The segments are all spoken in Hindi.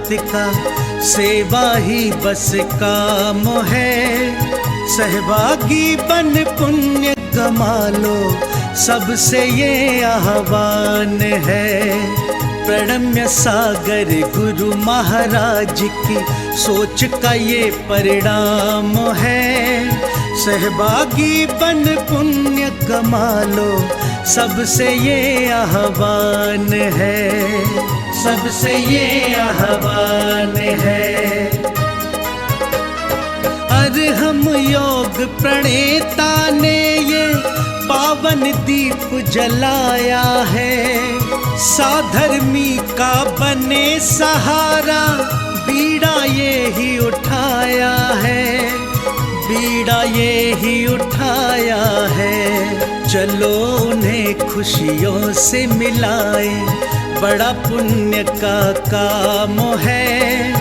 भगत का सेवा ही बस काम है। सहभागी बन पुण्य कमा लो, सबसे ये आह्वान है। प्रणम्य सागर गुरु महाराज की सोच का ये परिणाम है। सहभागी बन पुण्य कमा लो, सबसे ये आह्वान है, सबसे ये आह्वान है। अरहम योग प्रणेता ने ये पावन दीप जलाया है। साधर्मी का बने सहारा, बीड़ा ये ही उठाया है, बीड़ा ये ही उठाया है। चलो उन्हें खुशियों से मिलाए, बड़ा पुण्य का काम है।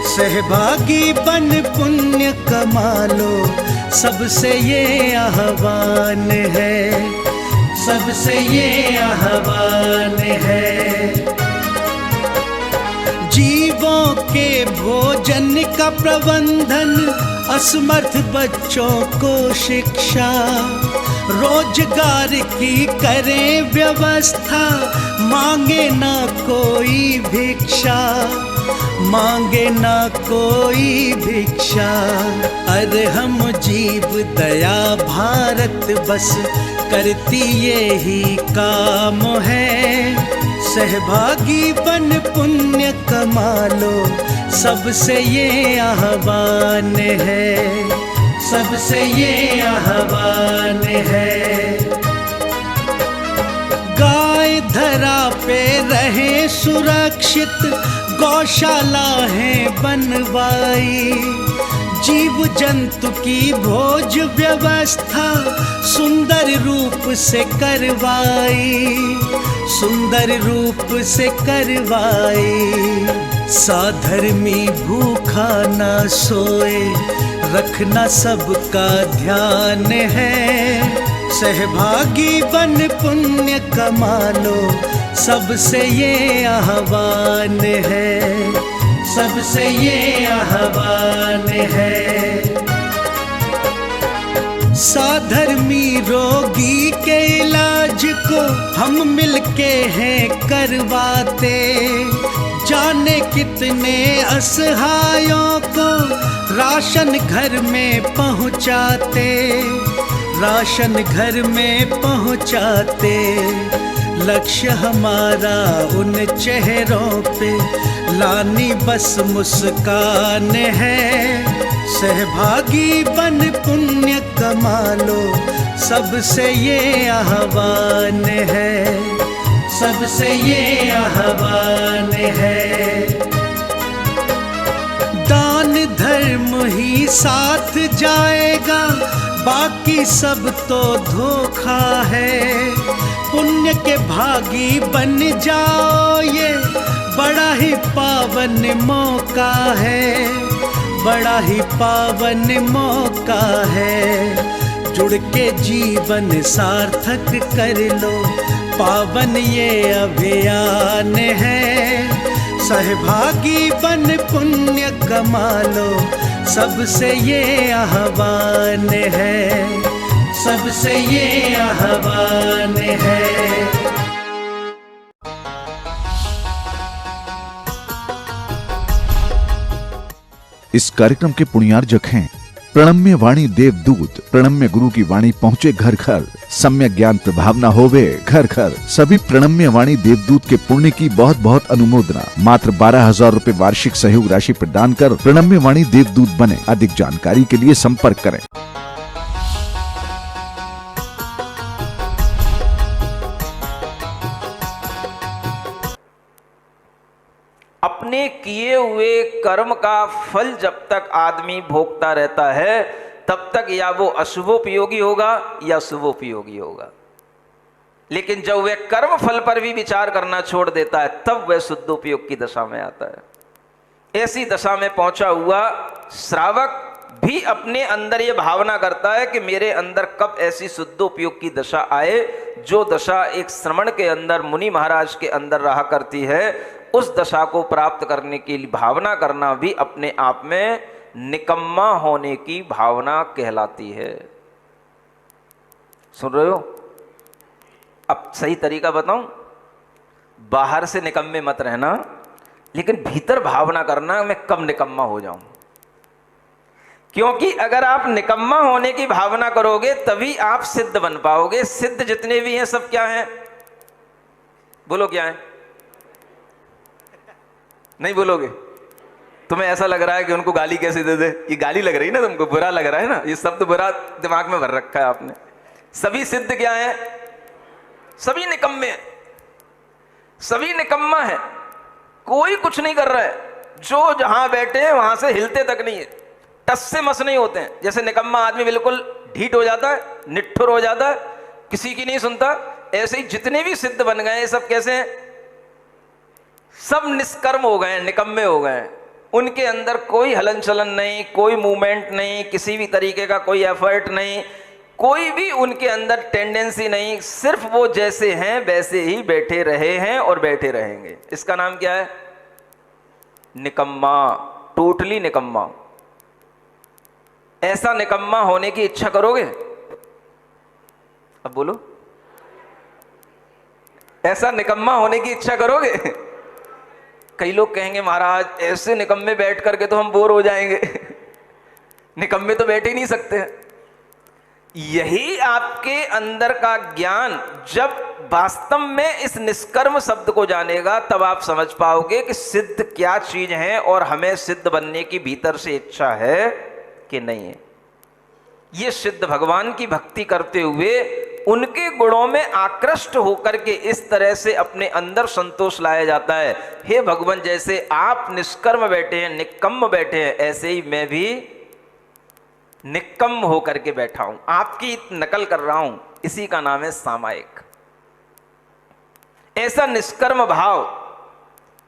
सहभागी बन पुण्य कमा लो, सबसे ये आह्वान है, सबसे ये आह्वान है। जीवों के भोजन का प्रबंधन, असमर्थ बच्चों को शिक्षा, रोजगार की करें व्यवस्था। मांगे ना कोई भिक्षा, मांगे ना कोई भिक्षा। अरहम जीव दया भारत बस करती ये ही काम है। सहभागी बन पुण्य कमा लो, सबसे ये आह्वान है, सबसे ये आह्वान है। गाय धरा पे रहे सुरक्षित, गौशाला है बनवाई। जीव जंतु की भोज व्यवस्था सुंदर रूप से करवाई, सुंदर रूप से करवाई। साधर्मी भूखा ना सोए, रखना सबका ध्यान है। सहभागी बन पुण्य कमा लो, सबसे ये आह्वान है, सबसे ये आह्वान है। साधर्मी रोगी के इलाज को हम मिलके हैं करवाते। जाने कितने असहायों को राशन घर में पहुंचाते, राशन घर में पहुंचाते। लक्ष्य हमारा उन चेहरों पे लानी बस मुस्कान है। सहभागी बन पुण्य कमा लो, सबसे ये आह्वान है, सबसे ये आह्वान है। दान धर्म ही साथ जाएगा, बाकी सब तो धोखा है। पुण्य के भागी बन जाओ, ये बड़ा ही पावन मौका है, बड़ा ही पावन मौका है। जुड़ के जीवन सार्थक कर लो, पावन ये अभियान है। सहभागी बन पुण्य कमा लो, सबसे ये आह्वान है, सबसे ये आह्वान है। इस कार्यक्रम के पुण्यार्जक हैं प्रणम्य वाणी देवदूत। प्रणम्य गुरु की वाणी पहुँचे घर घर, सम्यक ज्ञान प्रभावना होवे घर घर। सभी प्रणम्य वाणी देवदूत के पुण्य की बहुत बहुत अनुमोदना। मात्र 12,000 रुपए वार्षिक सहयोग राशि प्रदान कर प्रणम्य वाणी देवदूत बने। अधिक जानकारी के लिए संपर्क करें। अपने किए हुए कर्म का फल जब तक आदमी भोगता रहता है, तब तक या वो अशुभोपयोगी होगा या शुभोपयोगी होगा। लेकिन जब वह कर्म फल पर भी विचार करना छोड़ देता है, तब वह शुद्धोपयोग की दशा में आता है। ऐसी दशा में पहुंचा हुआ श्रावक भी अपने अंदर ये भावना करता है कि मेरे अंदर कब ऐसी शुद्धोपयोग की दशा आए, जो दशा एक श्रमण के अंदर, मुनि महाराज के अंदर रहा करती है। उस दशा को प्राप्त करने की भावना करना भी अपने आप में निकम्मा होने की भावना कहलाती है। सुन रहे हो? अब सही तरीका बताऊं, बाहर से निकम्मे मत रहना, लेकिन भीतर भावना करना मैं कब निकम्मा हो जाऊं। क्योंकि अगर आप निकम्मा होने की भावना करोगे तभी आप सिद्ध बन पाओगे। सिद्ध जितने भी हैं सब क्या हैं? बोलो क्या है? नहीं बोलोगे? तुम्हें ऐसा लग रहा है कि उनको गाली कैसे दे दे, ये गाली लग रही है ना तुमको, बुरा लग रहा है ना, ये शब्द बुरा दिमाग में भर रखा है आपने। सभी सिद्ध क्या है? सभी निकम्मे हैं, सभी निकम्मा है। कोई कुछ नहीं कर रहा है, जो जहां बैठे हैं वहां से हिलते तक नहीं है, टस से मस नहीं होते हैं। जैसे निकम्मा आदमी बिल्कुल ढीठ हो जाता है, निठुर हो जाता है, किसी की नहीं सुनता, ऐसे ही जितने भी सिद्ध बन गए सब कैसे हैं? सब निष्कर्म हो गए, निकम्मे हो गए। उनके अंदर कोई हलन चलन नहीं, कोई मूवमेंट नहीं, किसी भी तरीके का कोई एफर्ट नहीं, कोई भी उनके अंदर टेंडेंसी नहीं, सिर्फ वो जैसे हैं वैसे ही बैठे रहे हैं और बैठे रहेंगे। इसका नाम क्या है? निकम्मा, टोटली निकम्मा। ऐसा निकम्मा होने की इच्छा करोगे? अब बोलो, ऐसा निकम्मा होने की इच्छा करोगे? कई लोग कहेंगे महाराज ऐसे निकम्मे बैठ करके तो हम बोर हो जाएंगे। निकम्मे तो बैठ ही नहीं सकते। यही आपके अंदर का ज्ञान जब वास्तव में इस निष्कर्म शब्द को जानेगा तब आप समझ पाओगे कि सिद्ध क्या चीज है और हमें सिद्ध बनने की भीतर से इच्छा है कि नहीं है। ये सिद्ध भगवान की भक्ति करते हुए उनके गुणों में आकृष्ट होकर के इस तरह से अपने अंदर संतोष लाया जाता है। हे भगवान, जैसे आप निष्कर्म बैठे हैं, निकम्म बैठे हैं, ऐसे ही मैं भी निकम्म होकर के बैठा हूं, आपकी नकल कर रहा हूं। इसी का नाम है सामायिक। ऐसा निष्कर्म भाव,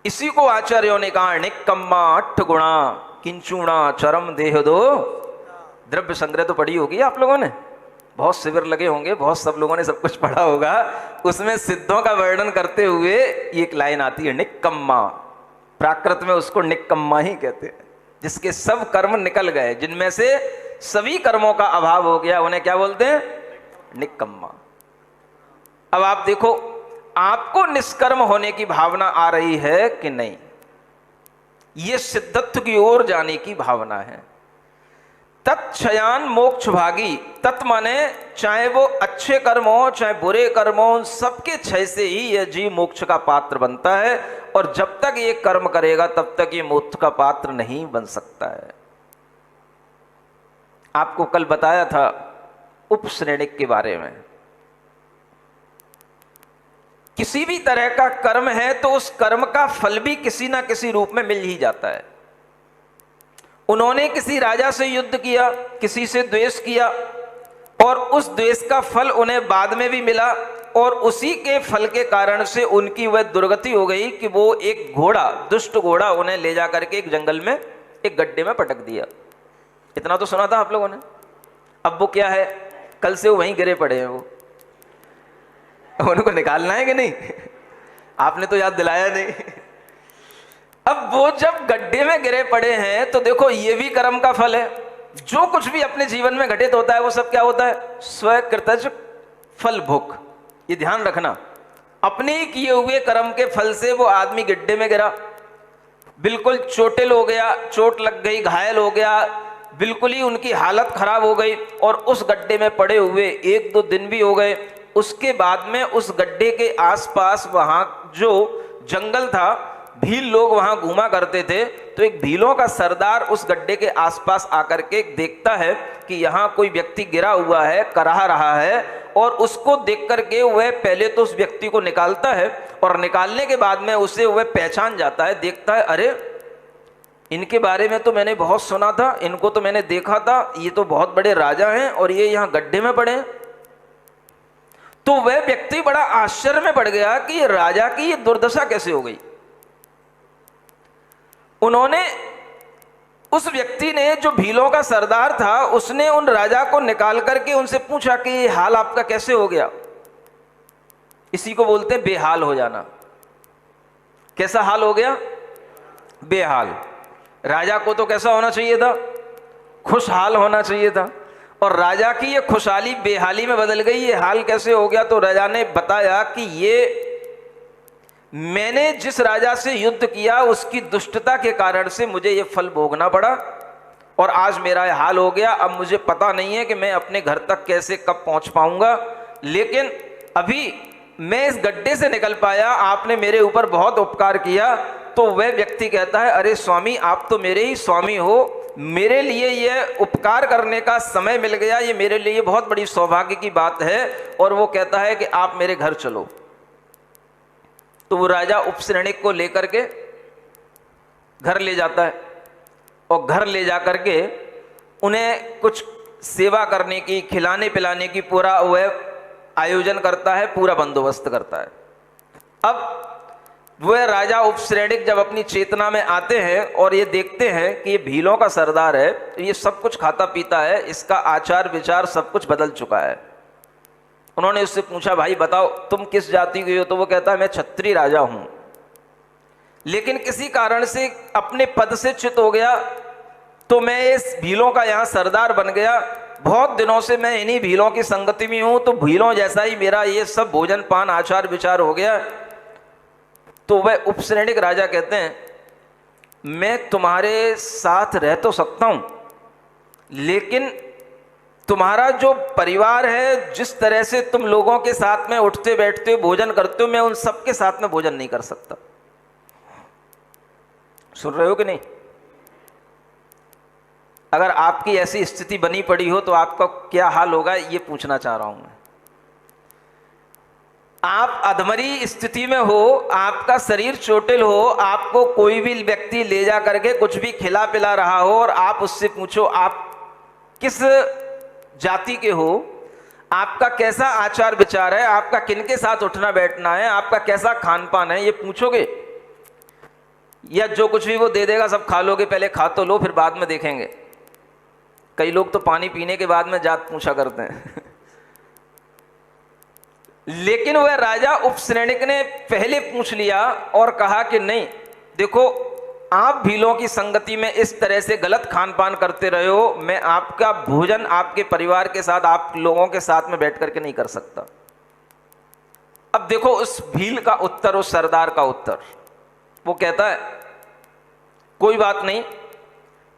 इसी को आचार्यों ने कहा निकम्मा अट्ठ गुणा किंचुणा चरम देह दो। द्रव्य संग्रह तो पढ़ी होगी आप लोगों ने, बहुत शिविर लगे होंगे, बहुत सब लोगों ने सब कुछ पढ़ा होगा। उसमें सिद्धों का वर्णन करते हुए एक लाइन आती है निकम्मा। प्राकृत में उसको निकम्मा ही कहते हैं। जिसके सब कर्म निकल गए, जिनमें से सभी कर्मों का अभाव हो गया, उन्हें क्या बोलते हैं? निकम्मा। अब आप देखो, आपको निष्कर्म होने की भावना आ रही है कि नहीं? यह सिद्धत्व की ओर जाने की भावना है। तत्क्षयान मोक्ष भागी। तत् माने चाहे वो अच्छे कर्म हो चाहे बुरे कर्म हो, सबके क्षय से ही यह जीव मोक्ष का पात्र बनता है। और जब तक ये कर्म करेगा तब तक ये मोक्ष का पात्र नहीं बन सकता है। आपको कल बताया था उपश्रेणिक के बारे में। किसी भी तरह का कर्म है तो उस कर्म का फल भी किसी ना किसी रूप में मिल ही जाता है। उन्होंने किसी राजा से युद्ध किया, किसी से द्वेष किया, और उस द्वेष का फल उन्हें बाद में भी मिला, और उसी के फल के कारण से उनकी वह दुर्गति हो गई कि वो एक घोड़ा, दुष्ट घोड़ा, उन्हें ले जा करके एक जंगल में एक गड्ढे में पटक दिया। इतना तो सुना था आप लोगों ने। अब वो क्या है? कल से वो वहीं गिरे पड़े हैं। वो उनको निकालना है कि नहीं? आपने तो याद दिलाया नहीं। अब वो जब गड्ढे में गिरे पड़े हैं तो देखो, ये भी कर्म का फल है। जो कुछ भी अपने जीवन में घटित होता है वो सब क्या होता है? स्वकृतज फल भोग। ये ध्यान रखना, अपने ही किए हुए कर्म के फल से वो आदमी गड्ढे में गिरा, बिल्कुल चोटिल हो गया, चोट लग गई, घायल हो गया, बिल्कुल ही उनकी हालत खराब हो गई, और उस गड्ढे में पड़े हुए 1-2 दिन भी हो गए। उसके बाद में उस गड्ढे के आसपास वहां जो जंगल था, भील लोग वहां घूमा करते थे, तो एक भीलों का सरदार उस गड्ढे के आसपास आकर के देखता है कि यहाँ कोई व्यक्ति गिरा हुआ है, कराह रहा है, और उसको देख करके वह पहले तो उस व्यक्ति को निकालता है, और निकालने के बाद में उसे वह पहचान जाता है, देखता है अरे इनके बारे में तो मैंने बहुत सुना था, इनको तो मैंने देखा था, ये तो बहुत बड़े राजा हैं और ये यहाँ गड्ढे में पड़े हैं। तो वह व्यक्ति बड़ा आश्चर्य में पड़ गया कि राजा की ये दुर्दशा कैसे हो गई। उन्होंने, उस व्यक्ति ने, जो भीलों का सरदार था, उसने उन राजा को निकाल करके उनसे पूछा कि ये हाल आपका कैसे हो गया। इसी को बोलते हैं बेहाल हो जाना। कैसा हाल हो गया? बेहाल। राजा को तो कैसा होना चाहिए था? खुशहाल होना चाहिए था, और राजा की ये खुशहाली बेहाली में बदल गई। ये हाल कैसे हो गया? तो राजा ने बताया कि ये मैंने जिस राजा से युद्ध किया उसकी दुष्टता के कारण से मुझे ये फल भोगना पड़ा, और आज मेरा ये हाल हो गया। अब मुझे पता नहीं है कि मैं अपने घर तक कैसे कब पहुंच पाऊंगा, लेकिन अभी मैं इस गड्ढे से निकल पाया, आपने मेरे ऊपर बहुत उपकार किया। तो वह व्यक्ति कहता है, अरे स्वामी, आप तो मेरे ही स्वामी हो, मेरे लिए यह उपकार करने का समय मिल गया, ये मेरे लिए बहुत बड़ी सौभाग्य की बात है। और वो कहता है कि आप मेरे घर चलो। तो वो राजा उपश्रेणिक को लेकर के घर ले जाता है, और घर ले जा करके उन्हें कुछ सेवा करने की, खिलाने पिलाने की पूरा वह आयोजन करता है, पूरा बंदोबस्त करता है। अब वह राजा उपश्रेणिक जब अपनी चेतना में आते हैं और ये देखते हैं कि ये भीलों का सरदार है, तो ये सब कुछ खाता पीता है, इसका आचार विचार सब कुछ बदल चुका है। उन्होंने उससे पूछा, भाई बताओ तुम किस जाति के हो? तो वो कहता है, मैं क्षत्रिय राजा हूं, लेकिन किसी कारण से अपने पद से च्युत हो गया, तो मैं इस भीलों का यहाँ सरदार बन गया। बहुत दिनों से मैं इन्हीं भीलों की संगति में हूं, तो भीलों जैसा ही मेरा ये सब भोजन पान आचार विचार हो गया। तो वह उपश्रेणिक राजा कहते हैं, मैं तुम्हारे साथ रह तो सकता हूं, लेकिन तुम्हारा जो परिवार है, जिस तरह से तुम लोगों के साथ में उठते बैठते हो, भोजन करते हो, मैं उन सबके साथ में भोजन नहीं कर सकता। सुन रहे हो कि नहीं? अगर आपकी ऐसी स्थिति बनी पड़ी हो तो आपका क्या हाल होगा, ये पूछना चाह रहा हूं मैं। आप अधमरी स्थिति में हो, आपका शरीर चोटिल हो, आपको कोई भी व्यक्ति ले जा करके कुछ भी खिला पिला रहा हो, और आप उससे पूछो आप किस जाति के हो, आपका कैसा आचार विचार है, आपका किनके साथ उठना बैठना है, आपका कैसा खान पान है, ये पूछोगे? या जो कुछ भी वो दे देगा सब खा लोगे? पहले खा तो लो, फिर बाद में देखेंगे। कई लोग तो पानी पीने के बाद में जात पूछा करते हैं। लेकिन वह राजा उपश्रेणिक ने पहले पूछ लिया और कहा कि नहीं, देखो आप भीलों की संगति में इस तरह से गलत खान पान करते रहे हो, मैं आपका भोजन आपके परिवार के साथ, आप लोगों के साथ में बैठ करके नहीं कर सकता। अब देखो उस भील का उत्तर, उस सरदार का उत्तर। वो कहता है, कोई बात नहीं,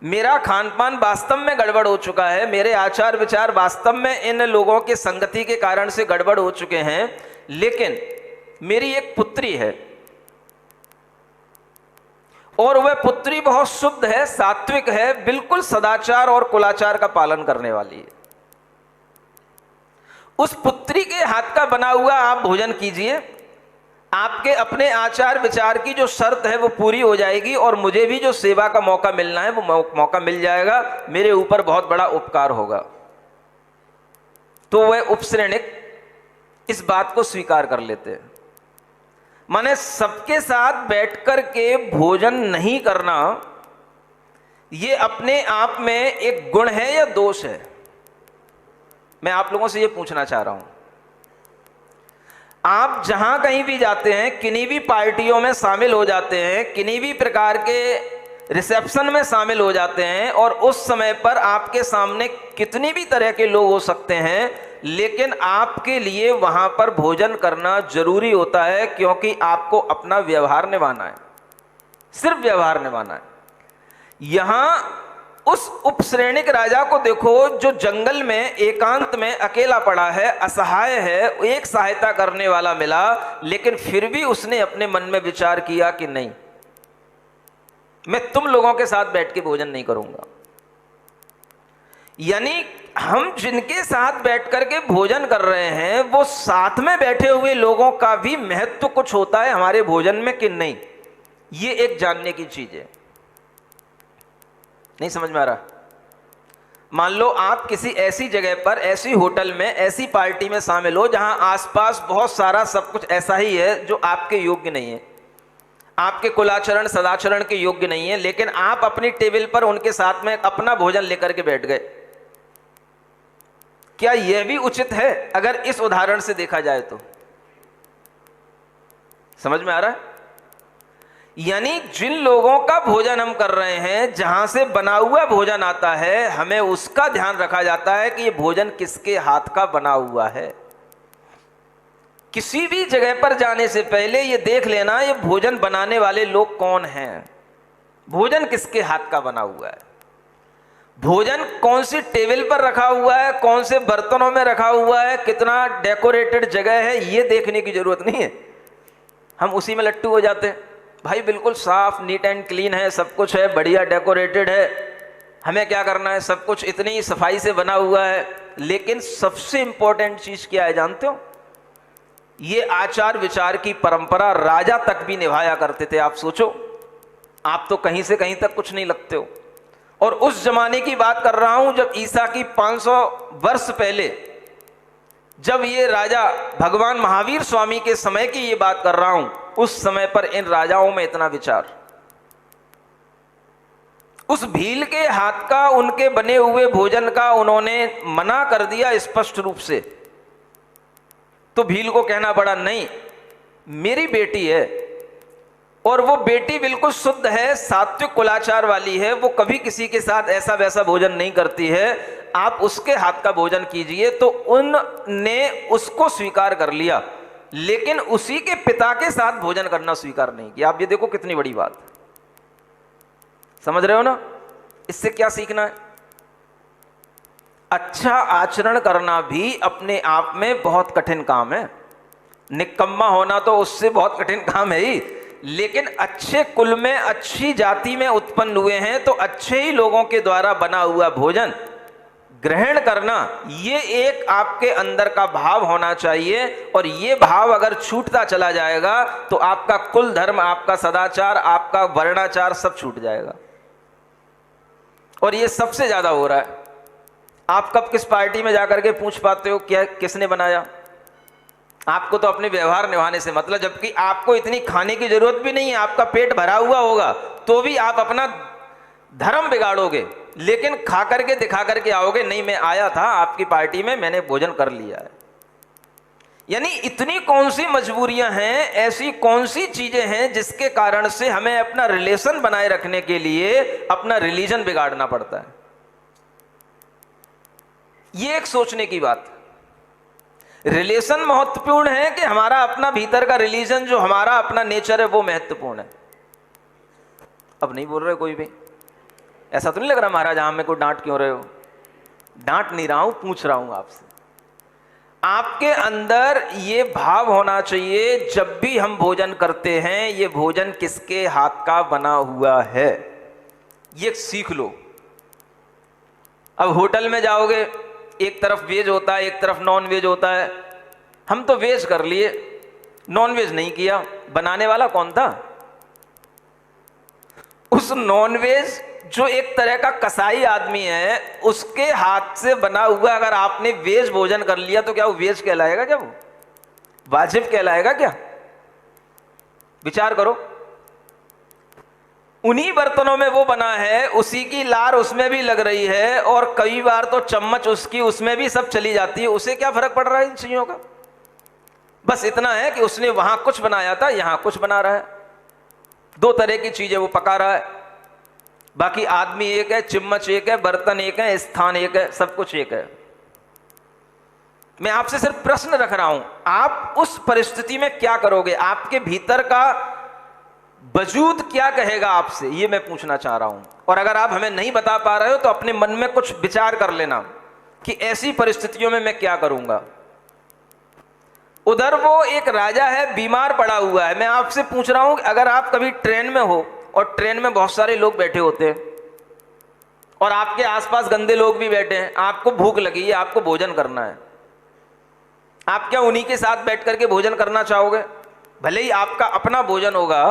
मेरा खान पान वास्तव में गड़बड़ हो चुका है, मेरे आचार विचार वास्तव में इन लोगों के संगति के कारण से गड़बड़ हो चुके हैं, लेकिन मेरी एक पुत्री है, और वह पुत्री बहुत शुद्ध है, सात्विक है, बिल्कुल सदाचार और कुलाचार का पालन करने वाली है। उस पुत्री के हाथ का बना हुआ आप भोजन कीजिए, आपके अपने आचार विचार की जो शर्त है वो पूरी हो जाएगी, और मुझे भी जो सेवा का मौका मिलना है वो मौका मिल जाएगा, मेरे ऊपर बहुत बड़ा उपकार होगा। तो वह उपश्रेणिक इस बात को स्वीकार कर लेते हैं। माने सबके साथ बैठकर के भोजन नहीं करना ये अपने आप में एक गुण है या दोष है? मैं आप लोगों से ये पूछना चाह रहा हूं। आप जहां कहीं भी जाते हैं, किन्हीं भी पार्टियों में शामिल हो जाते हैं, किन्हीं भी प्रकार के रिसेप्शन में शामिल हो जाते हैं, और उस समय पर आपके सामने कितनी भी तरह के लोग हो सकते हैं, लेकिन आपके लिए वहां पर भोजन करना जरूरी होता है, क्योंकि आपको अपना व्यवहार निभाना है, सिर्फ व्यवहार निभाना है। यहां उस उपश्रेणिक राजा को देखो, जो जंगल में एकांत में अकेला पड़ा है, असहाय है, एक सहायता करने वाला मिला, लेकिन फिर भी उसने अपने मन में विचार किया कि नहीं, मैं तुम लोगों के साथ बैठ के भोजन नहीं करूंगा। यानी हम जिनके साथ बैठ करके भोजन कर रहे हैं, वो साथ में बैठे हुए लोगों का भी महत्व कुछ होता है हमारे भोजन में कि नहीं, ये एक जानने की चीज है। नहीं समझ में आ रहा? मान लो आप किसी ऐसी जगह पर, ऐसी होटल में, ऐसी पार्टी में शामिल हो जहां आसपास बहुत सारा सब कुछ ऐसा ही है जो आपके योग्य नहीं है, आपके कुलाचरण सदाचरण के योग्य नहीं है, लेकिन आप अपनी टेबल पर उनके साथ में अपना भोजन लेकर के बैठ गए। क्या यह भी उचित है अगर इस उदाहरण से देखा जाए तो? समझ में आ रहा है? यानी जिन लोगों का भोजन हम कर रहे हैं, जहां से बना हुआ भोजन आता है, हमें उसका ध्यान रखा जाता है कि ये भोजन किसके हाथ का बना हुआ है। किसी भी जगह पर जाने से पहले ये देख लेना ये भोजन बनाने वाले लोग कौन हैं, भोजन किसके हाथ का बना हुआ है, भोजन कौन सी टेबल पर रखा हुआ है, कौन से बर्तनों में रखा हुआ है, कितना डेकोरेटेड जगह है, ये देखने की जरूरत नहीं है। हम उसी में लट्टू हो जाते हैं। भाई बिल्कुल साफ नीट एंड क्लीन है, सब कुछ है, बढ़िया डेकोरेटेड है, हमें क्या करना है, सब कुछ इतनी सफाई से बना हुआ है। लेकिन सबसे इंपॉर्टेंट चीज क्या है जानते हो? ये आचार विचार की परंपरा राजा तक भी निभाया करते थे। आप सोचो, आप तो कहीं से कहीं तक कुछ नहीं लगते हो। और उस जमाने की बात कर रहा हूं जब ईसा की 500 वर्ष पहले, जब ये राजा भगवान महावीर स्वामी के समय की ये बात कर रहा हूं, उस समय पर इन राजाओं में इतना विचार, उस भील के हाथ का उनके बने हुए भोजन का उन्होंने मना कर दिया स्पष्ट रूप से। तो भील को कहना पड़ा, नहीं मेरी बेटी है और वो बेटी बिल्कुल शुद्ध है, सात्विक कुलाचार वाली है, वो कभी किसी के साथ ऐसा वैसा भोजन नहीं करती है, आप उसके हाथ का भोजन कीजिए। तो उनने उसको स्वीकार कर लिया, लेकिन उसी के पिता के साथ भोजन करना स्वीकार नहीं किया। आप ये देखो कितनी बड़ी बात, समझ रहे हो ना? इससे क्या सीखना है? अच्छा आचरण करना भी अपने आप में बहुत कठिन काम है। निकम्मा होना तो उससे बहुत कठिन काम है ही, लेकिन अच्छे कुल में, अच्छी जाति में उत्पन्न हुए हैं तो अच्छे ही लोगों के द्वारा बना हुआ भोजन ग्रहण करना, ये एक आपके अंदर का भाव होना चाहिए। और ये भाव अगर छूटता चला जाएगा तो आपका कुल धर्म, आपका सदाचार, आपका वर्णाचार सब छूट जाएगा। और ये सबसे ज्यादा हो रहा है। आप कब किस पार्टी में जाकर के पूछ पाते हो क्या किसने बनाया? आपको तो अपने व्यवहार निभाने से मतलब, जबकि आपको इतनी खाने की जरूरत भी नहीं है, आपका पेट भरा हुआ होगा तो भी आप अपना धर्म बिगाड़ोगे, लेकिन खा करके दिखा करके आओगे, नहीं मैं आया था आपकी पार्टी में, मैंने भोजन कर लिया है। यानी इतनी कौन सी मजबूरियां हैं, ऐसी कौन सी चीजें हैं जिसके कारण से हमें अपना रिलेशन बनाए रखने के लिए अपना रिलीजन बिगाड़ना पड़ता है। ये एक सोचने की बात। रिलेशन महत्वपूर्ण है कि हमारा अपना भीतर का रिलीजन, जो हमारा अपना नेचर है, वो महत्वपूर्ण है। अब नहीं बोल रहे कोई भी? ऐसा तो नहीं लग रहा महाराज आप में को डांट क्यों रहे हो? डांट नहीं रहा हूं, पूछ रहा हूं आपसे। आपके अंदर ये भाव होना चाहिए, जब भी हम भोजन करते हैं, ये भोजन किसके हाथ का बना हुआ है, ये सीख लो। अब होटल में जाओगे, एक तरफ वेज होता है, एक तरफ नॉन वेज होता है। हम तो वेज कर लिए, नॉन वेज नहीं किया। बनाने वाला कौन था? उस नॉन वेज जो एक तरह का कसाई आदमी है, उसके हाथ से बना हुआ अगर आपने वेज भोजन कर लिया तो क्या वो वेज कहलाएगा? क्या वो वाजिब कहलाएगा? क्या विचार करो। उन्हीं बर्तनों में वो बना है, उसी की लार उसमें भी लग रही है, और कई बार तो चम्मच उसकी उसमें भी सब चली जाती है। उसे क्या फर्क पड़ रहा है इन चीजों का? बस इतना है कि उसने वहां कुछ बनाया था, यहां कुछ बना रहा है, दो तरह की चीजें वो पका रहा है। बाकी आदमी एक है, चम्मच एक है, बर्तन एक है, स्थान एक है, सब कुछ एक है। मैं आपसे सिर्फ प्रश्न रख रहा हूं, आप उस परिस्थिति में क्या करोगे? आपके भीतर का वजूद क्या कहेगा आपसे, ये मैं पूछना चाह रहा हूं। और अगर आप हमें नहीं बता पा रहे हो तो अपने मन में कुछ विचार कर लेना कि ऐसी परिस्थितियों में मैं क्या करूंगा। उधर वो एक राजा है, बीमार पड़ा हुआ है। मैं आपसे पूछ रहा हूं, अगर आप कभी ट्रेन में हो और ट्रेन में बहुत सारे लोग बैठे होते हैं और आपके आसपास गंदे लोग भी बैठे हैं, आपको भूख लगी है, आपको भोजन करना है, आप क्या उन्हीं के साथ बैठ करके भोजन करना चाहोगे? भले ही आपका अपना भोजन होगा,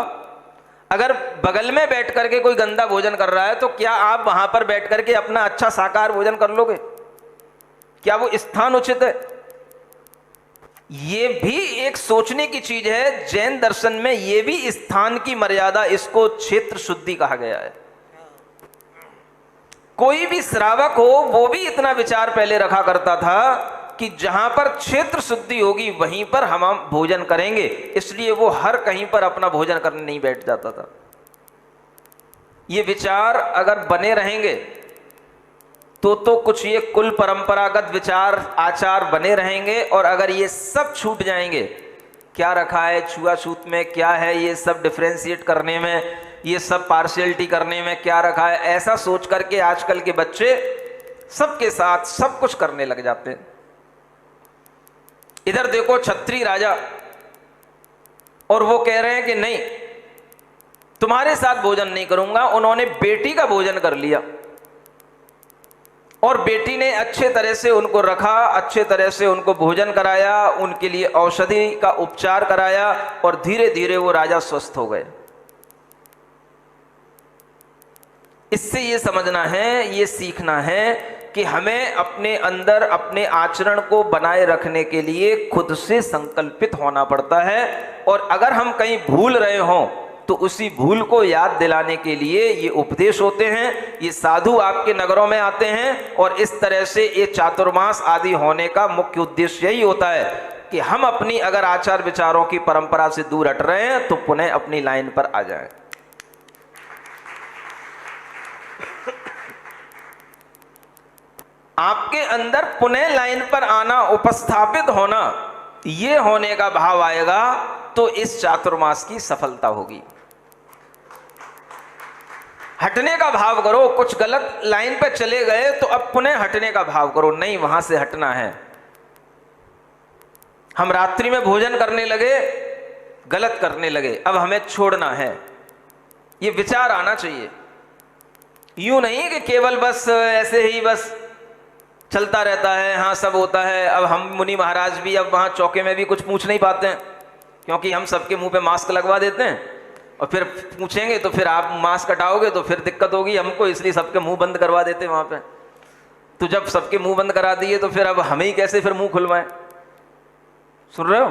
अगर बगल में बैठ करके कोई गंदा भोजन कर रहा है तो क्या आप वहां पर बैठ करके अपना अच्छा साकार भोजन कर लोगे? क्या वो स्थान उचित है? ये भी एक सोचने की चीज है। जैन दर्शन में ये भी स्थान की मर्यादा, इसको क्षेत्र शुद्धि कहा गया है। कोई भी श्रावक हो वो भी इतना विचार पहले रखा करता था कि जहां पर क्षेत्र शुद्धि होगी वहीं पर हम भोजन करेंगे, इसलिए वो हर कहीं पर अपना भोजन करने नहीं बैठ जाता था। ये विचार अगर बने रहेंगे तो कुछ ये कुल परंपरागत विचार आचार बने रहेंगे, और अगर ये सब छूट जाएंगे, क्या रखा है छुआछूत में, क्या है ये सब डिफरेंशिएट करने में, ये सब पार्शियलिटी करने में क्या रखा है, ऐसा सोच करके आजकल के बच्चे सबके साथ सब कुछ करने लग जाते हैं। इधर देखो छत्री राजा, और वो कह रहे हैं कि नहीं तुम्हारे साथ भोजन नहीं करूंगा। उन्होंने बेटी का भोजन कर लिया और बेटी ने अच्छे तरह से उनको रखा, अच्छे तरह से उनको भोजन कराया, उनके लिए औषधि का उपचार कराया, और धीरे धीरे वो राजा स्वस्थ हो गए। इससे ये समझना है, ये सीखना है कि हमें अपने अंदर अपने आचरण को बनाए रखने के लिए खुद से संकल्पित होना पड़ता है, और अगर हम कहीं भूल रहे हों तो उसी भूल को याद दिलाने के लिए ये उपदेश होते हैं, ये साधु आपके नगरों में आते हैं, और इस तरह से ये चातुर्मास आदि होने का मुख्य उद्देश्य यही होता है कि हम अपनी अगर आचार विचारों की परंपरा से दूर हट रहे हैं तो पुनः अपनी लाइन पर आ जाएं। आपके अंदर पुनः लाइन पर आना, उपस्थापित होना, ये होने का भाव आएगा तो इस चातुर्मास की सफलता होगी। हटने का भाव करो, कुछ गलत लाइन पे चले गए तो अब पुनः हटने का भाव करो, नहीं वहां से हटना है। हम रात्रि में भोजन करने लगे, गलत करने लगे, अब हमें छोड़ना है, ये विचार आना चाहिए। यूं नहीं कि केवल बस ऐसे ही बस चलता रहता है, हाँ सब होता है। अब हम मुनि महाराज भी अब वहाँ चौके में भी कुछ पूछ नहीं पाते हैं, क्योंकि हम सबके मुंह पे मास्क लगवा देते हैं, और फिर पूछेंगे तो फिर आप मास्क हटाओगे तो फिर दिक्कत होगी हमको, इसलिए सबके मुंह बंद करवा देते हैं वहाँ पे। तो जब सबके मुंह बंद करा दिए तो फिर अब हमें ही कैसे फिर मुंह खुलवाएं? सुन रहे हो?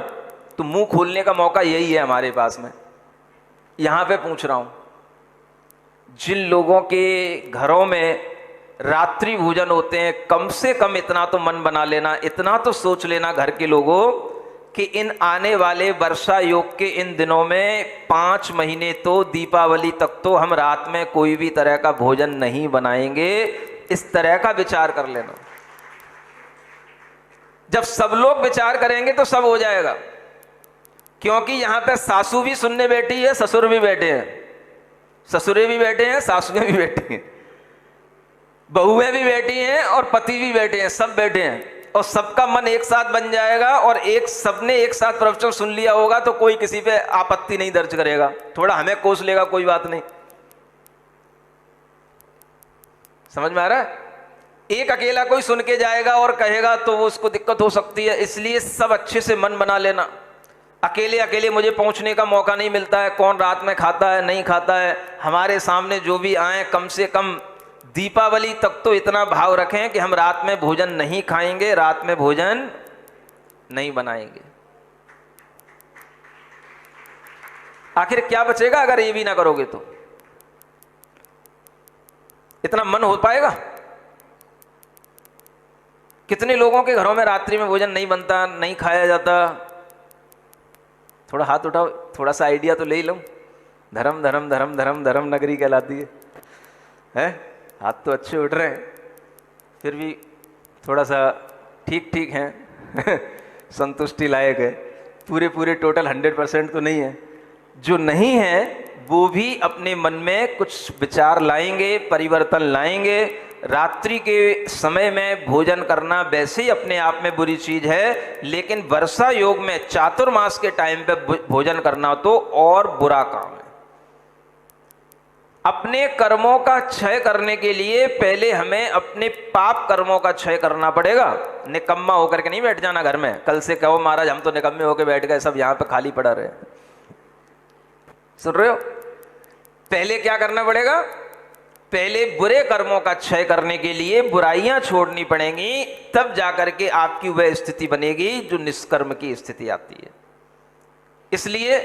तो मुंह खोलने का मौका यही है हमारे पास में। यहाँ पे पूछ रहा हूँ, जिन लोगों के घरों में रात्रि भोजन होते हैं, कम से कम इतना तो मन बना लेना, इतना तो सोच लेना घर के लोगों कि इन आने वाले वर्षा योग के इन दिनों में 5 महीने तो दीपावली तक तो हम रात में कोई भी तरह का भोजन नहीं बनाएंगे, इस तरह का विचार कर लेना। जब सब लोग विचार करेंगे तो सब हो जाएगा, क्योंकि यहां पे सासू भी सुनने बैठी है, ससुर भी बैठे हैं, ससुरे भी बैठे हैं, सासुएं भी बैठी हैं, बहुएं भी बैठी हैं और पति भी बैठे हैं, सब बैठे हैं, और सबका मन एक साथ बन जाएगा, और सबने एक साथ प्रवचन सुन लिया होगा तो कोई किसी पे आपत्ति नहीं दर्ज करेगा, थोड़ा हमें कोस लेगा, कोई बात नहीं। समझ में आ रहा है? एक अकेला कोई सुन के जाएगा और कहेगा तो वो उसको दिक्कत हो सकती है, इसलिए सब अच्छे से मन बना लेना। अकेले अकेले मुझे पहुंचने का मौका नहीं मिलता है, कौन रात में खाता है नहीं खाता है, हमारे सामने जो भी आए कम से कम दीपावली तक तो इतना भाव रखें कि हम रात में भोजन नहीं खाएंगे, रात में भोजन नहीं बनाएंगे। आखिर क्या बचेगा अगर ये भी ना करोगे तो? इतना मन हो पाएगा? कितने लोगों के घरों में रात्रि में भोजन नहीं बनता, नहीं खाया जाता? थोड़ा हाथ उठाओ, थोड़ा सा आइडिया तो ले ही लो। धर्म धर्म धर्म धर्म धर्म नगरी कहलाती है, हैं? हाथ तो अच्छे उठ रहे हैं, फिर भी थोड़ा सा ठीक ठीक हैं संतुष्टि लायक है। पूरे टोटल 100% तो नहीं है। जो नहीं है वो भी अपने मन में कुछ विचार लाएंगे, परिवर्तन लाएंगे। रात्रि के समय में भोजन करना वैसे ही अपने आप में बुरी चीज है, लेकिन वर्षा योग में चातुर्मास के टाइम पे भोजन करना तो और बुरा काम है। अपने कर्मों का क्षय करने के लिए पहले हमें अपने पाप कर्मों का क्षय करना पड़ेगा। निकम्मा होकर के नहीं बैठ जाना घर में, कल से कहो महाराज हम तो निकम्मे होकर बैठ गए, सब यहाँ पे खाली पड़ा रहे। सुन रहे हो? पहले क्या करना पड़ेगा? पहले बुरे कर्मों का क्षय करने के लिए बुराइयां छोड़नी पड़ेंगी, तब जाकर के आपकी वह स्थिति बनेगी जो निष्कर्म की स्थिति आती है। इसलिए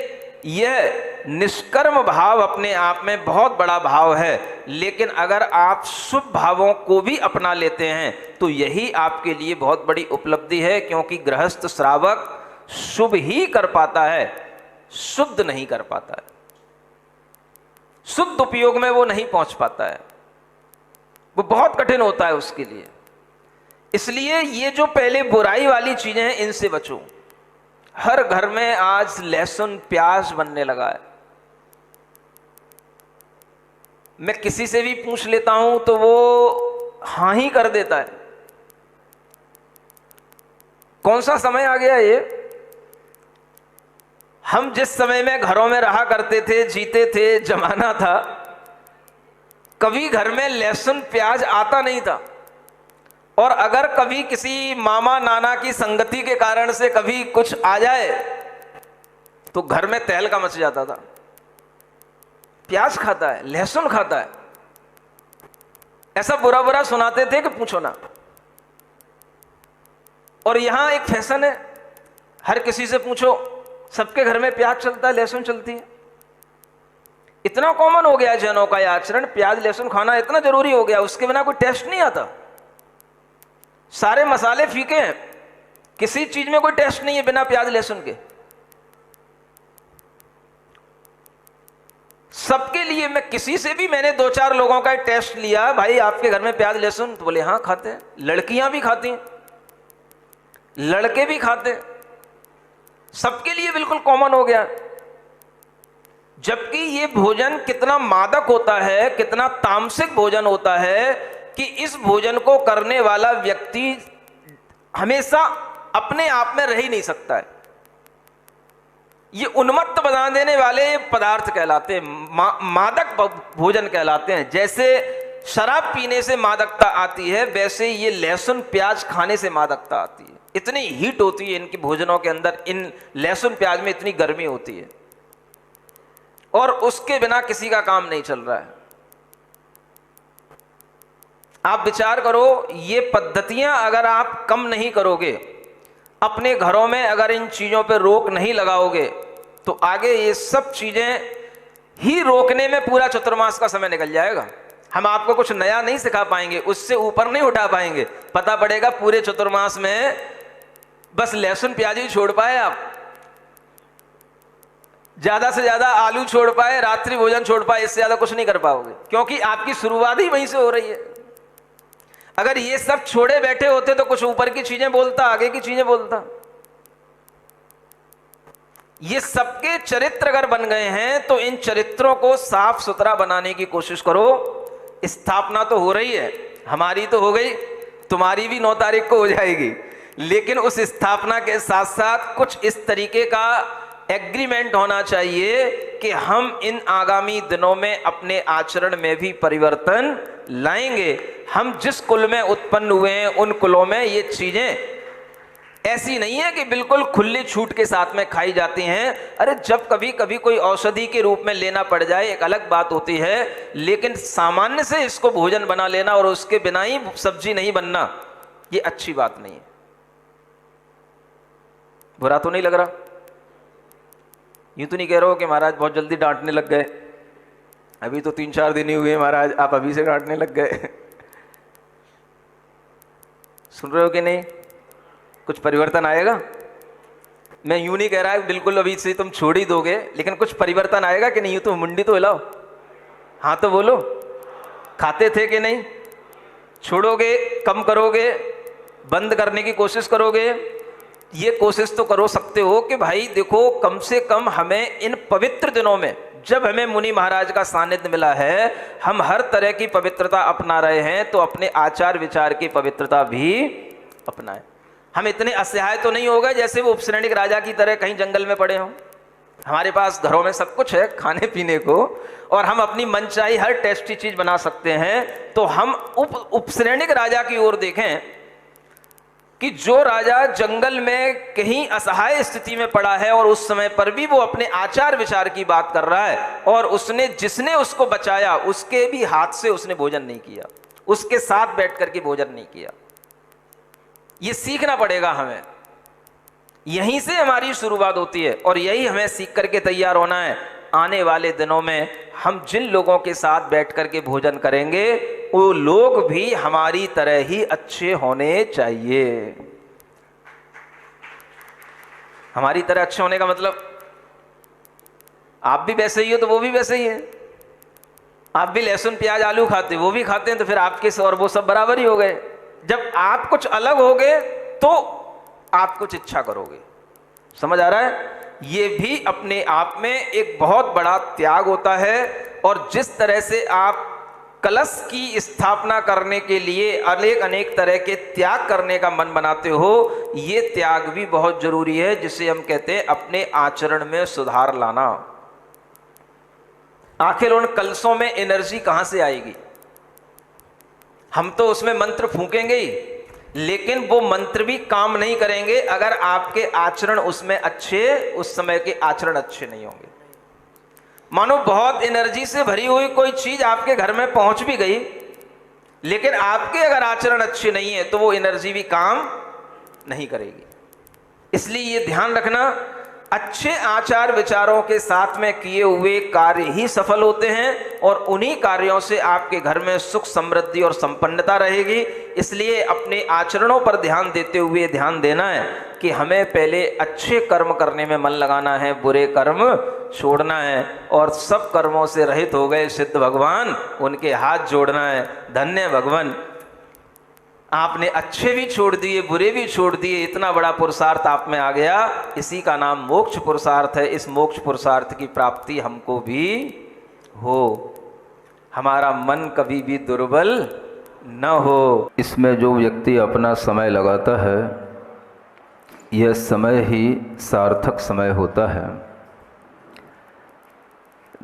यह निष्कर्म भाव अपने आप में बहुत बड़ा भाव है, लेकिन अगर आप शुभ भावों को भी अपना लेते हैं तो यही आपके लिए बहुत बड़ी उपलब्धि है, क्योंकि गृहस्थ श्रावक शुभ ही कर पाता है, शुद्ध नहीं कर पाता है, शुद्ध उपयोग में वो नहीं पहुंच पाता है, वो बहुत कठिन होता है उसके लिए। इसलिए ये जो पहले बुराई वाली चीजें हैं इनसे बचो। हर घर में आज लहसुन प्याज बनने लगा है। मैं किसी से भी पूछ लेता हूं तो वो हाँ ही कर देता है। कौन सा समय आ गया ये? हम जिस समय में घरों में रहा करते थे, जीते थे, जमाना था, कभी घर में लहसुन प्याज आता नहीं था। और अगर कभी किसी मामा नाना की संगति के कारण से कभी कुछ आ जाए तो घर में तहलका मच जाता था। प्याज खाता है, लहसुन खाता है, ऐसा बुरा बुरा सुनाते थे कि पूछो ना। और यहां एक फैशन है, हर किसी से पूछो, सबके घर में प्याज चलता है, लहसुन चलती है। इतना कॉमन हो गया जनों का यह आचरण, प्याज लहसुन खाना इतना जरूरी हो गया, उसके बिना कोई टेस्ट नहीं आता। सारे मसाले फीके हैं, किसी चीज में कोई टेस्ट नहीं है बिना प्याज लहसुन के। सबके लिए, मैं किसी से भी, मैंने 2-4 लोगों का टेस्ट लिया, भाई आपके घर में प्याज लहसुन, तो बोले हाँ खाते हैं। लड़कियां भी खाती हैं, लड़के भी खाते हैं, सबके लिए बिल्कुल कॉमन हो गया। जबकि ये भोजन कितना मादक होता है, कितना तामसिक भोजन होता है कि इस भोजन को करने वाला व्यक्ति हमेशा अपने आप में रह ही नहीं सकता है। ये उन्मत्त बना देने वाले पदार्थ कहलाते हैं, मादक भोजन कहलाते हैं। जैसे शराब पीने से मादकता आती है, वैसे ये लहसुन प्याज खाने से मादकता आती है। इतनी हीट होती है इनकी भोजनों के अंदर, इन लहसुन प्याज में इतनी गर्मी होती है, और उसके बिना किसी का काम नहीं चल रहा है। आप विचार करो, ये पद्धतियां अगर आप कम नहीं करोगे, अपने घरों में अगर इन चीजों पर रोक नहीं लगाओगे, तो आगे ये सब चीजें ही रोकने में पूरा चतुर्मास का समय निकल जाएगा। हम आपको कुछ नया नहीं सिखा पाएंगे, उससे ऊपर नहीं उठा पाएंगे। पता पड़ेगा पूरे चतुर्मास में बस लहसुन प्याज ही छोड़ पाए आप, ज्यादा से ज्यादा आलू छोड़ पाए, रात्रि भोजन छोड़ पाए, इससे ज्यादा कुछ नहीं कर पाओगे, क्योंकि आपकी शुरुआत ही वहीं से हो रही है। अगर ये सब छोड़े बैठे होते तो कुछ ऊपर की चीजें बोलता, आगे की चीजें बोलता। ये सबके चरित्र अगर बन गए हैं तो इन चरित्रों को साफ सुथरा बनाने की कोशिश करो। स्थापना तो हो रही है, हमारी तो हो गई, तुम्हारी भी 9 तारीख को हो जाएगी, लेकिन उस स्थापना के साथ साथ कुछ इस तरीके का एग्रीमेंट होना चाहिए कि हम इन आगामी दिनों में अपने आचरण में भी परिवर्तन लाएंगे। हम जिस कुल में उत्पन्न हुए हैं उन कुलों में ये चीजें ऐसी नहीं है कि बिल्कुल खुली छूट के साथ में खाई जाती हैं। अरे जब कभी कभी कोई औषधि के रूप में लेना पड़ जाए एक अलग बात होती है, लेकिन सामान्य से इसको भोजन बना लेना और उसके बिना ही सब्जी नहीं बनना, ये अच्छी बात नहीं है। बुरा तो नहीं लग रहा? यूं तो नहीं कह रहे हो कि महाराज बहुत जल्दी डांटने लग गए, अभी तो 3-4 दिन ही हुए महाराज, आप अभी से डांटने लग गए। सुन रहे हो कि नहीं? कुछ परिवर्तन आएगा। मैं यूं नहीं कह रहा है बिल्कुल अभी से तुम छोड़ ही दोगे, लेकिन कुछ परिवर्तन आएगा कि नहीं? यूं तो मुंडी तो हिलाओ, हाँ तो बोलो। खाते थे कि नहीं? छोड़ोगे, कम करोगे, बंद करने की कोशिश करोगे? ये कोशिश तो करो सकते हो कि भाई देखो, कम से कम हमें इन पवित्र दिनों में, जब हमें मुनि महाराज का सानिध्य मिला है, हम हर तरह की पवित्रता अपना रहे हैं, तो अपने आचार विचार की पवित्रता भी अपनाएं। हम इतने असहाय तो नहीं हो गए जैसे वो उपश्रेणिक राजा की तरह कहीं जंगल में पड़े हों। हमारे पास घरों में सब कुछ है खाने पीने को, और हम अपनी मनचाही हर टेस्टी चीज बना सकते हैं। तो हम उपश्रेणिक राजा की ओर देखें कि जो राजा जंगल में कहीं असहाय स्थिति में पड़ा है और उस समय पर भी वो अपने आचार विचार की बात कर रहा है, और उसने जिसने उसको बचाया उसके भी हाथ से उसने भोजन नहीं किया, उसके साथ बैठ करके भोजन नहीं किया। ये सीखना पड़ेगा हमें। यहीं से हमारी शुरुआत होती है और यही हमें सीख करके तैयार होना है। आने वाले दिनों में हम जिन लोगों के साथ बैठ करके भोजन करेंगे वो लोग भी हमारी तरह ही अच्छे होने चाहिए। हमारी तरह अच्छे होने का मतलब आप भी वैसे ही हो तो वो भी वैसे ही है। आप भी लहसुन प्याज आलू खाते वो भी खाते हैं, तो फिर आपके और वो सब बराबर ही हो गए। जब आप कुछ अलग हो गए तो आप कुछ इच्छा करोगे। समझ आ रहा है? ये भी अपने आप में एक बहुत बड़ा त्याग होता है। और जिस तरह से आप कलश की स्थापना करने के लिए अनेक तरह के त्याग करने का मन बनाते हो, ये त्याग भी बहुत जरूरी है, जिसे हम कहते हैं अपने आचरण में सुधार लाना। आखिर उन कलशों में एनर्जी कहां से आएगी? हम तो उसमें मंत्र फूकेंगे ही, लेकिन वो मंत्र भी काम नहीं करेंगे अगर आपके आचरण उसमें अच्छे, उस समय के आचरण अच्छे नहीं होंगे। मानो बहुत एनर्जी से भरी हुई कोई चीज आपके घर में पहुंच भी गई, लेकिन आपके अगर आचरण अच्छे नहीं है तो वो एनर्जी भी काम नहीं करेगी। इसलिए ये ध्यान रखना, अच्छे आचार विचारों के साथ में किए हुए कार्य ही सफल होते हैं और उन्हीं कार्यों से आपके घर में सुख समृद्धि और संपन्नता रहेगी। इसलिए अपने आचरणों पर ध्यान देते हुए ध्यान देना है कि हमें पहले अच्छे कर्म करने में मन लगाना है, बुरे कर्म छोड़ना है और सब कर्मों से रहित हो गए सिद्ध भगवान, उनके हाथ जोड़ना है। धन्य भगवान, आपने अच्छे भी छोड़ दिए, बुरे भी छोड़ दिए, इतना बड़ा पुरुषार्थ आप में आ गया। इसी का नाम मोक्ष पुरुषार्थ है। इस मोक्ष पुरुषार्थ की प्राप्ति हमको भी हो, हमारा मन कभी भी दुर्बल न हो। इसमें जो व्यक्ति अपना समय लगाता है, यह समय ही सार्थक समय होता है।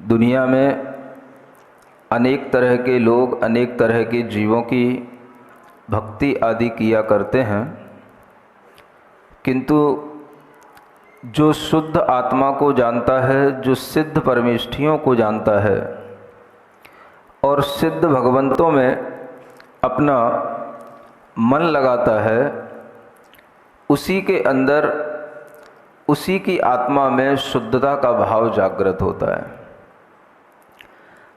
दुनिया में अनेक तरह के लोग अनेक तरह के जीवों की भक्ति आदि किया करते हैं, किंतु जो शुद्ध आत्मा को जानता है, जो सिद्ध परमेष्ठियों को जानता है और सिद्ध भगवंतों में अपना मन लगाता है, उसी के अंदर, उसी की आत्मा में शुद्धता का भाव जागृत होता है।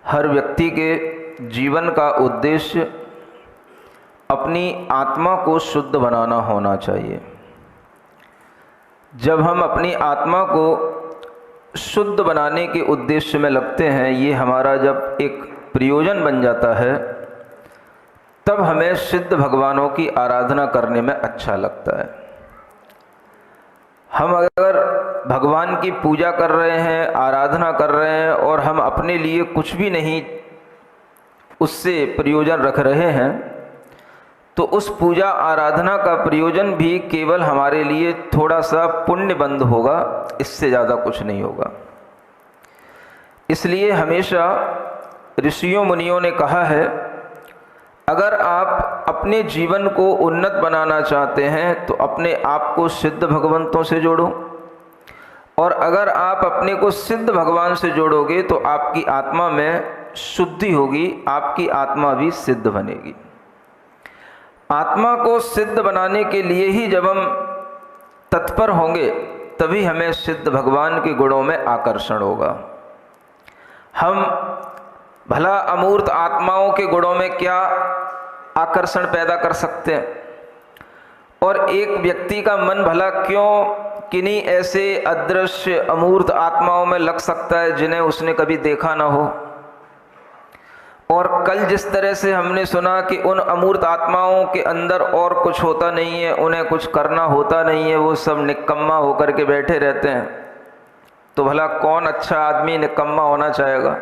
हर व्यक्ति के जीवन का उद्देश्य अपनी आत्मा को शुद्ध बनाना होना चाहिए। जब हम अपनी आत्मा को शुद्ध बनाने के उद्देश्य में लगते हैं, ये हमारा जब एक प्रयोजन बन जाता है, तब हमें सिद्ध भगवानों की आराधना करने में अच्छा लगता है। हम अगर भगवान की पूजा कर रहे हैं, आराधना कर रहे हैं और हम अपने लिए कुछ भी नहीं उससे प्रयोजन रख रहे हैं, तो उस पूजा आराधना का प्रयोजन भी केवल हमारे लिए थोड़ा सा पुण्यबंध होगा, इससे ज़्यादा कुछ नहीं होगा। इसलिए हमेशा ऋषियों मुनियों ने कहा है, अगर आप अपने जीवन को उन्नत बनाना चाहते हैं तो अपने आप को सिद्ध भगवंतों से जोड़ो, और अगर आप अपने को सिद्ध भगवान से जोड़ोगे तो आपकी आत्मा में शुद्धि होगी, आपकी आत्मा भी सिद्ध बनेगी। आत्मा को सिद्ध बनाने के लिए ही जब हम तत्पर होंगे, तभी हमें सिद्ध भगवान के गुणों में आकर्षण होगा। हम भला अमूर्त आत्माओं के गुणों में क्या आकर्षण पैदा कर सकते हैं, और एक व्यक्ति का मन भला क्यों किन्हीं ऐसे अदृश्य अमूर्त आत्माओं में लग सकता है जिन्हें उसने कभी देखा ना हो। और कल जिस तरह से हमने सुना कि उन अमूर्त आत्माओं के अंदर और कुछ होता नहीं है, उन्हें कुछ करना होता नहीं है, वो सब निकम्मा होकर के बैठे रहते हैं, तो भला कौन अच्छा आदमी निकम्मा होना चाहेगा।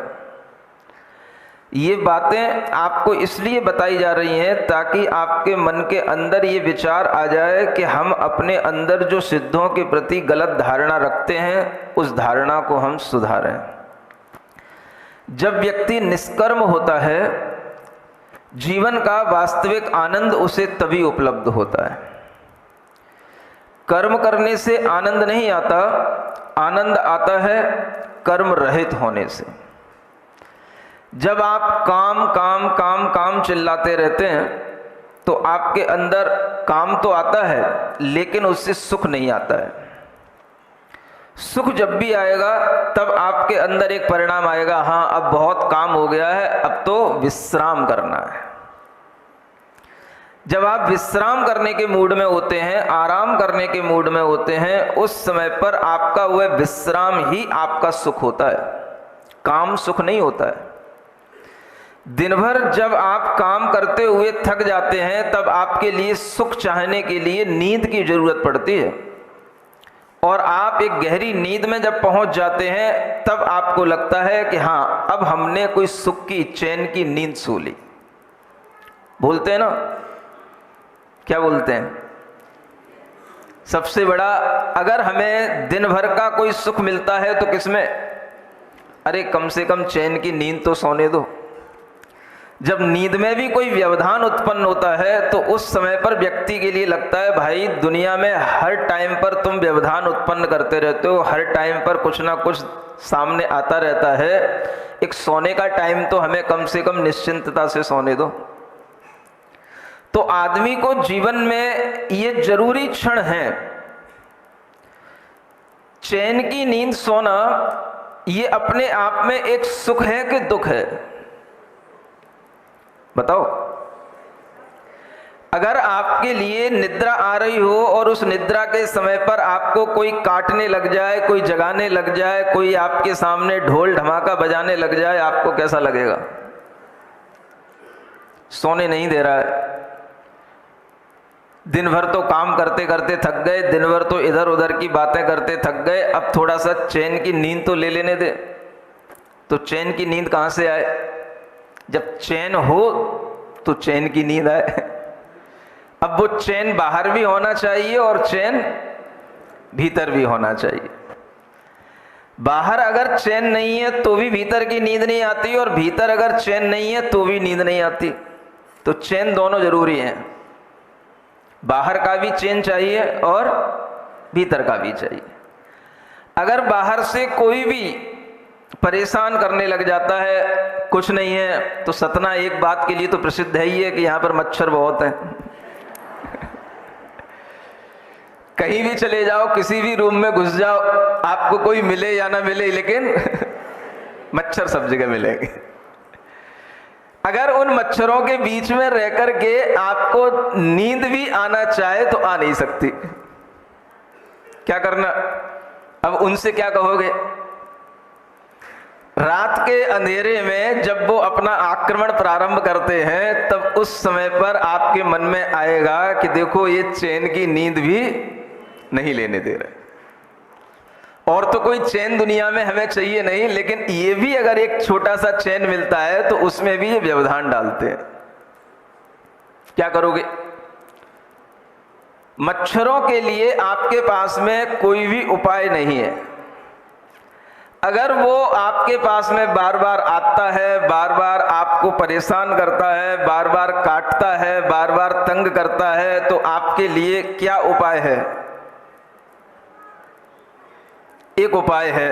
ये बातें आपको इसलिए बताई जा रही हैं ताकि आपके मन के अंदर ये विचार आ जाए कि हम अपने अंदर जो सिद्धों के प्रति गलत धारणा रखते हैं, उस धारणा को हम सुधारें। जब व्यक्ति निष्कर्म होता है, जीवन का वास्तविक आनंद उसे तभी उपलब्ध होता है। कर्म करने से आनंद नहीं आता, आनंद आता है कर्म रहित होने से। जब आप काम काम काम काम चिल्लाते रहते हैं तो आपके अंदर काम तो आता है, लेकिन उससे सुख नहीं आता है। सुख जब भी आएगा तब आपके अंदर एक परिणाम आएगा, हाँ अब बहुत काम हो गया है, अब तो विश्राम करना है। जब आप विश्राम करने के मूड में होते हैं, आराम करने के मूड में होते हैं, उस समय पर आपका वह विश्राम ही आपका सुख होता है, काम सुख नहीं होता है। दिन भर जब आप काम करते हुए थक जाते हैं तब आपके लिए सुख चाहने के लिए नींद की जरूरत पड़ती है, और आप एक गहरी नींद में जब पहुंच जाते हैं तब आपको लगता है कि हाँ अब हमने कोई सुख की, चैन की नींद सो ली। बोलते हैं ना, क्या बोलते हैं? सबसे बड़ा, अगर हमें दिन भर का कोई सुख मिलता है तो किसमें? अरे कम से कम चैन की नींद तो सोने दो। जब नींद में भी कोई व्यवधान उत्पन्न होता है तो उस समय पर व्यक्ति के लिए लगता है भाई दुनिया में हर टाइम पर तुम व्यवधान उत्पन्न करते रहते हो, हर टाइम पर कुछ ना कुछ सामने आता रहता है, एक सोने का टाइम तो हमें कम से कम निश्चिंतता से सोने दो। तो आदमी को जीवन में ये जरूरी क्षण है, चैन की नींद सोना, ये अपने आप में एक सुख है कि दुख है? बताओ। अगर आपके लिए निद्रा आ रही हो और उस निद्रा के समय पर आपको कोई काटने लग जाए, कोई जगाने लग जाए, कोई आपके सामने ढोल ढमाका बजाने लग जाए, आपको कैसा लगेगा? सोने नहीं दे रहा है, दिन भर तो काम करते करते थक गए, दिन भर तो इधर उधर की बातें करते थक गए, अब थोड़ा सा चैन की नींद तो ले लेने दे। तो चैन की नींद कहाँ से आए? जब चैन हो तो चैन की नींद आए। अब वो चैन बाहर भी होना चाहिए और चैन भीतर भी होना चाहिए। बाहर अगर चैन नहीं है तो भी भीतर की नींद नहीं आती, और भीतर अगर चैन नहीं है तो भी नींद नहीं आती। तो चैन दोनों जरूरी हैं, बाहर का भी चैन चाहिए और भीतर का भी चाहिए। अगर बाहर से कोई भी परेशान करने लग जाता है, कुछ नहीं है, तो सतना एक बात के लिए तो प्रसिद्ध है ही है कि यहाँ पर मच्छर बहुत है। कहीं भी चले जाओ, किसी भी रूम में घुस जाओ, आपको कोई मिले या ना मिले, लेकिन मच्छर सब जगह मिलेंगे। अगर उन मच्छरों के बीच में रह करके आपको नींद भी आना चाहे तो आ नहीं सकती। क्या करना? अब उनसे क्या कहोगे? रात के अंधेरे में जब वो अपना आक्रमण प्रारंभ करते हैं तब उस समय पर आपके मन में आएगा कि देखो ये चैन की नींद भी नहीं लेने दे रहे, और तो कोई चैन दुनिया में हमें चाहिए नहीं, लेकिन ये भी अगर एक छोटा सा चैन मिलता है तो उसमें भी ये व्यवधान डालते हैं। क्या करोगे? मच्छरों के लिए आपके पास में कोई भी उपाय नहीं है। अगर वो आपके पास में बार बार आता है, बार बार आपको परेशान करता है, बार बार काटता है, बार बार तंग करता है, तो आपके लिए क्या उपाय है? एक उपाय है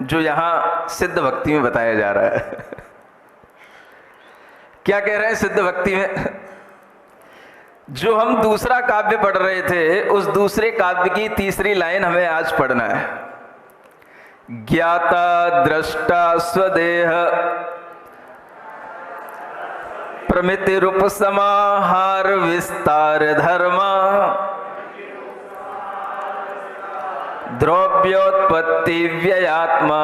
जो यहां सिद्ध भक्ति में बताया जा रहा है। क्या कह रहे हैं सिद्ध भक्ति में? जो हम दूसरा काव्य पढ़ रहे थे, उस दूसरे काव्य की तीसरी लाइन हमें आज पढ़ना है। ज्ञाता दृष्टा स्वदेह प्रमिति रूप समाहार विस्तार धर्मा द्रव्योत्पत्ति व्ययात्मा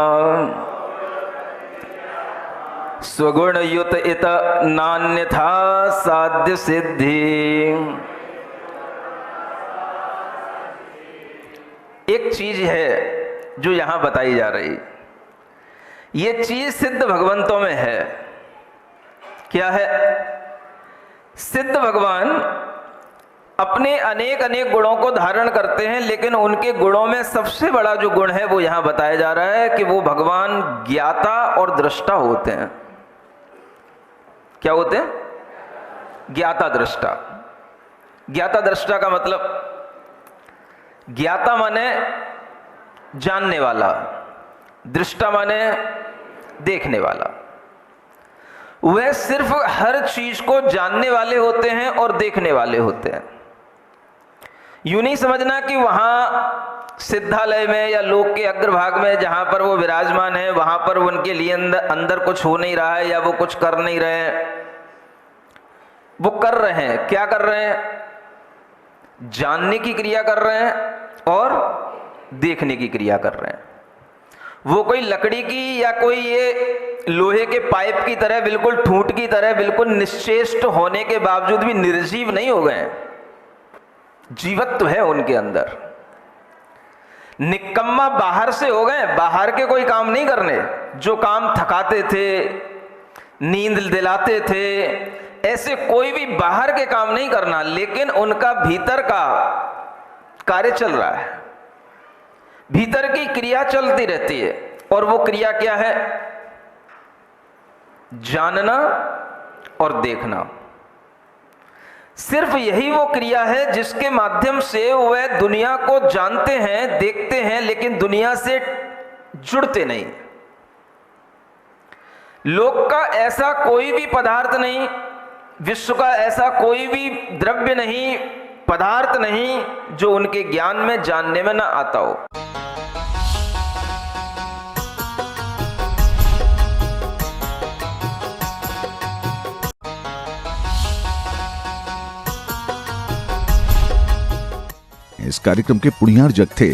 स्वगुण युत इत नान्यथा साध्य सिद्धि। एक चीज है जो यहां बताई जा रही, ये चीज सिद्ध भगवंतों में है। क्या है? सिद्ध भगवान अपने अनेक अनेक गुणों को धारण करते हैं, लेकिन उनके गुणों में सबसे बड़ा जो गुण है वो यहां बताया जा रहा है कि वो भगवान ज्ञाता और दृष्टा होते हैं। क्या होते हैं? ज्ञाता दृष्टा। ज्ञाता दृष्टा का मतलब, ज्ञाता माने जानने वाला, दृष्टा माने देखने वाला। वह सिर्फ हर चीज को जानने वाले होते हैं और देखने वाले होते हैं। यूं नहीं समझना कि वहां सिद्धालय में या लोक के अग्रभाग में जहां पर वो विराजमान है वहां पर उनके लिए अंदर कुछ हो नहीं रहा है या वो कुछ कर नहीं रहे हैं। वो कर रहे हैं, क्या कर रहे हैं? जानने की क्रिया कर रहे हैं और देखने की क्रिया कर रहे हैं। वो कोई लकड़ी की या कोई ये लोहे के पाइप की तरह, बिल्कुल ठूंठ की तरह, बिल्कुल निश्चेष्ट होने के बावजूद भी निर्जीव नहीं हो गए। जीवत्व है उनके अंदर। निकम्मा बाहर से हो गए, बाहर के कोई काम नहीं करने। जो काम थकाते थे, नींद दिलाते थे, ऐसे कोई भी बाहर के काम नहीं करना, लेकिन उनका भीतर का कार्य चल रहा है, भीतर की क्रिया चलती रहती है। और वो क्रिया क्या है? जानना और देखना। सिर्फ यही वो क्रिया है जिसके माध्यम से वह दुनिया को जानते हैं, देखते हैं, लेकिन दुनिया से जुड़ते नहीं। लोक का ऐसा कोई भी पदार्थ नहीं, विश्व का ऐसा कोई भी द्रव्य नहीं, पदार्थ नहीं, जो उनके ज्ञान में, जानने में ना आता हो। इस कार्यक्रम के पुण्यार्जक थे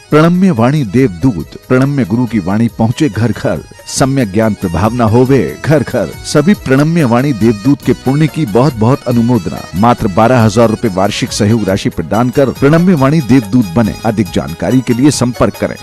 प्रणम्य वाणी देवदूत। प्रणम्य गुरु की वाणी पहुंचे घर घर, सम्यक ज्ञान प्रभावना होवे घर घर। सभी प्रणम्य वाणी देवदूत के पुण्य की बहुत बहुत अनुमोदना। मात्र 12,000 रुपए वार्षिक सहयोग राशि प्रदान कर प्रणम्य वाणी देवदूत बने। अधिक जानकारी के लिए संपर्क करें।